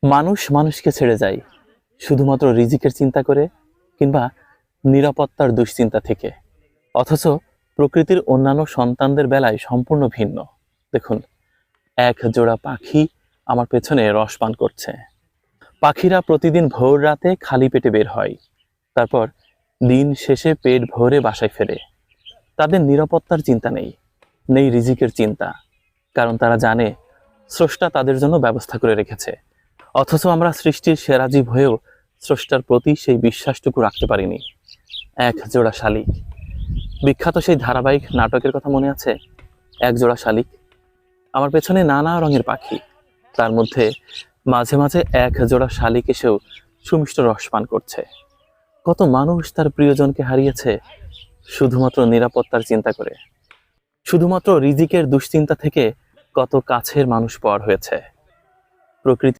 মানুষ মানুষকে ছেড়ে যায় শুধুমাত্র রিজিকের চিন্তা করে কিংবা নিরাপত্তার দুশ্চিন্তা থেকে। অথচ প্রকৃতির অন্যান্য সন্তানদের বেলায় সম্পূর্ণ ভিন্ন। দেখুন, এক জোড়া পাখি আমার পেছনে রস পান করছে। পাখিরা প্রতিদিন ভোর রাতে খালি পেটে বের হয়, তারপর দিন শেষে পেট ভরে বাসায় ফেরে। তাদের নিরাপত্তার চিন্তা নেই, নেই রিজিকের চিন্তা, কারণ তারা জানে স্রষ্টা তাদের জন্য ব্যবস্থা করে রেখেছে। অথচ আমরা সৃষ্টির সেরা জীব হয়েও স্রষ্টার প্রতি সেই বিশ্বাসটুকু রাখতে পারিনি। এক জোড়া শালিক, বিখ্যাত সেই ধারাবাহিক নাটকের কথা মনে আছে? এক জোড়া শালিক। আমার পেছনে নানা রঙের পাখি, তার মধ্যে মাঝে মাঝে এক জোড়া শালিক এসেও সুমিষ্ট রস পান করছে। কত মানুষ তার প্রিয়জনকে হারিয়েছে শুধুমাত্র নিরাপত্তার চিন্তা করে। শুধুমাত্র রিজিকের দুশ্চিন্তা থেকে কত কাছের মানুষ পর হয়েছে। প্রকৃতি